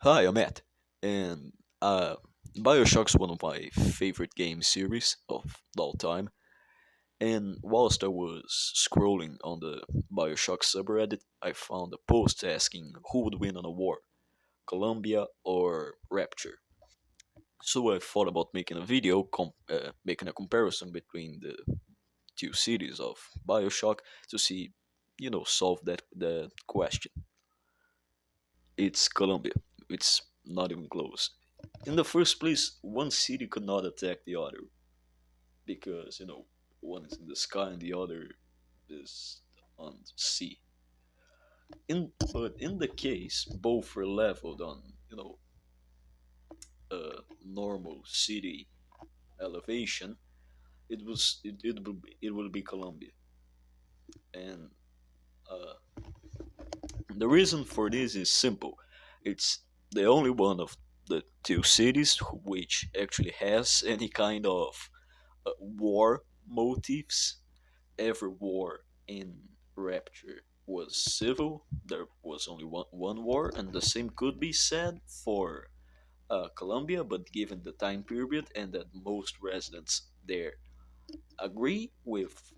Hi, I'm Matt, and Bioshock's one of my favorite game series of all time. And whilst I was scrolling on the Bioshock subreddit, I found a post asking who would win on a war, Columbia or Rapture. So I thought about making a video, making a comparison between the two cities of Bioshock to see, solve that question. It's Columbia. It's not even close. In the first place, one city could not attack the other because one is in the sky and the other is on the sea. But in the case, both were leveled on normal city elevation. It will be Columbia, and uh, the reason for this is simple. It's the only one of the two cities which actually has any kind of war motifs. Every war in Rapture was civil. There was only one war, and the same could be said for Colombia, but given the time period and that most residents there agree with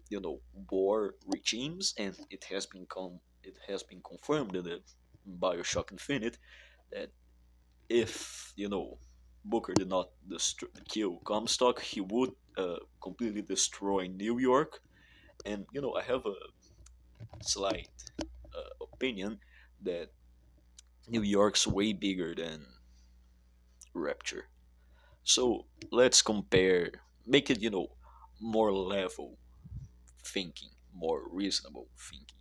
war regimes, and it has been confirmed in the Bioshock Infinite that if Booker did not kill Comstock, he would completely destroy New York. And I have a slight opinion that New York's way bigger than Rapture. So let's compare, make it more level thinking, more reasonable thinking.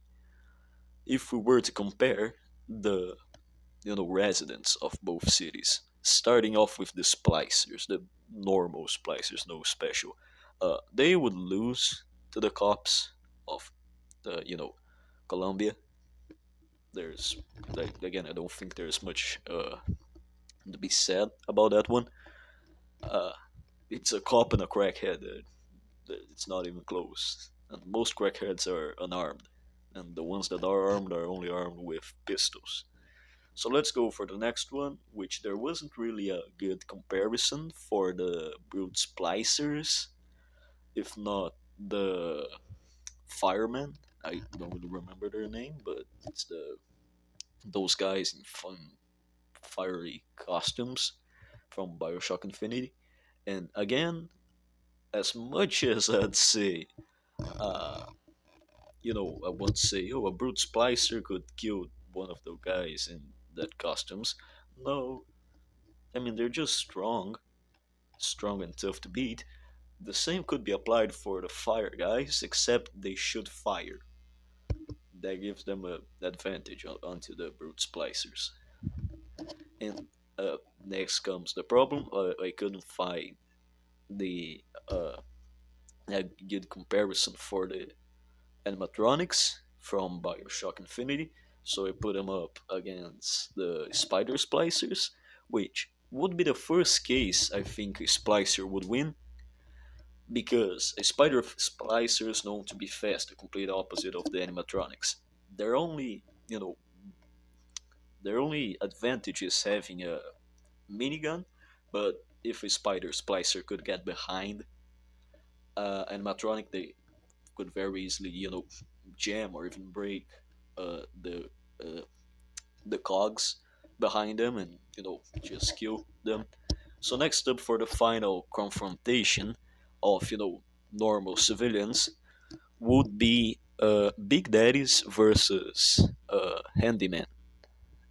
If we were to compare the residents of both cities, starting off with the splicers, the normal splicers, no special, they would lose to the cops of the Colombia. There's again, I don't think there's much to be said about that one. Uh, it's a cop and a crackhead. It's not even close. And most crackheads are unarmed, and the ones that are armed are only armed with pistols. So let's go for the next one, which there wasn't really a good comparison for the brute splicers, if not the firemen. I don't really remember their name, but it's those guys in fun, fiery costumes from Bioshock Infinity. And again, as much as I'd say, uh, I won't say, oh, a brute splicer could kill one of the guys in that costumes. No, I mean they're just strong and tough to beat. The same could be applied for the fire guys, except they should fire. That gives them a advantage onto the brute splicers. And next comes the problem. I couldn't find the a good comparison for the animatronics from Bioshock Infinity, so I put them up against the Spider Splicers, which would be the first case I think a Splicer would win, because a Spider Splicer is known to be fast, the complete opposite of the animatronics. Their only, their only advantage is having a minigun, but if a Spider Splicer could get behind animatronic, they could very easily, jam or even break the uh, the cogs behind them and just kill them. So next up for the final confrontation of normal civilians would be Big Daddies versus Handyman,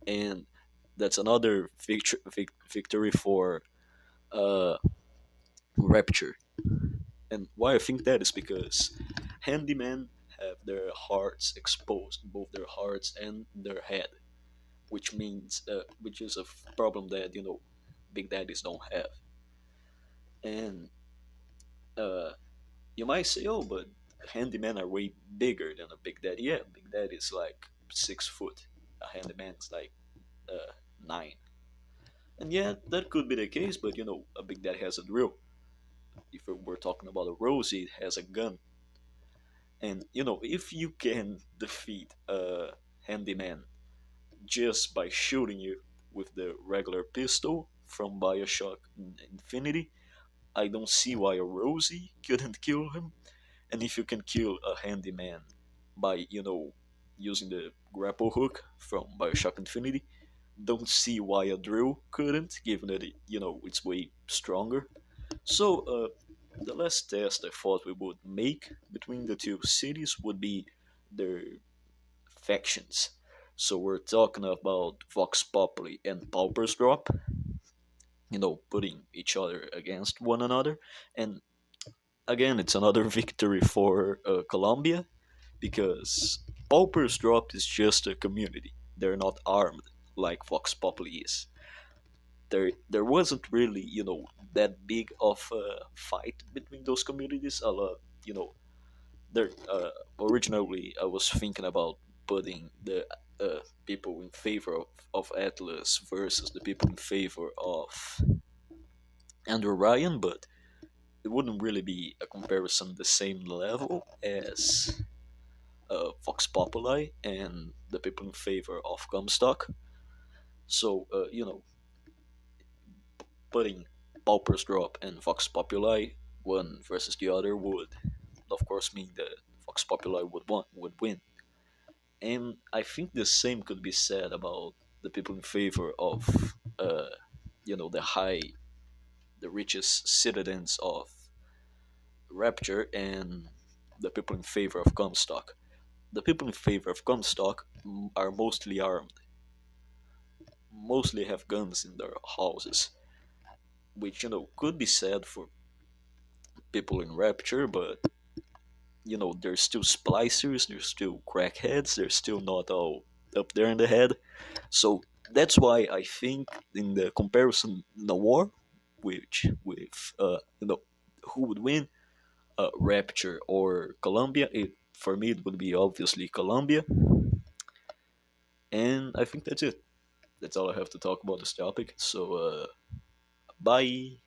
and that's another victory for uh, Rapture. And why I think that is because handymen have their hearts exposed, both their hearts and their head, which is a problem that big daddies don't have. And uh, you might say, oh, but handymen are way bigger than a big daddy. Yeah, big daddy is like 6 foot. A handyman is like 9. And yeah, that could be the case, but a big daddy has a drill. If we're talking about a Rosie, it has a gun. And if you can defeat a handyman just by shooting you, with the regular pistol from Bioshock Infinity, I don't see why a Rosie couldn't kill him. And if you can kill a handyman by, using the grapple hook from Bioshock Infinity, don't see why a drill couldn't, given that it's way stronger. So the last test I thought we would make between the two cities would be their factions. So we're talking about Vox Populi and Pauper's Drop, putting each other against one another. And again, it's another victory for Colombia because Pauper's Drop is just a community. They're not armed like Vox Populi is. There wasn't really that big of a fight between those communities. A lot, you know, there originally I was thinking about putting the people in favor of Atlas versus the people in favor of Andrew Ryan, but it wouldn't really be a comparison the same level as Vox Populi and the people in favor of Comstock. So, putting Pauper's Drop and Vox Populi one versus the other would, of course, mean that Vox Populi would win. And I think the same could be said about the people in favor of, the the richest citizens of Rapture and the people in favor of Comstock. The people in favor of Comstock are mostly armed, mostly have guns in their houses, which could be said for people in Rapture, but they're still splicers, they're still crackheads, they're still not all up there in the head. So that's why I think in the comparison in the war, which with who would win, Rapture or Colombia, for me it would be obviously Colombia, and I think that's it. That's all I have to talk about this topic. So bye.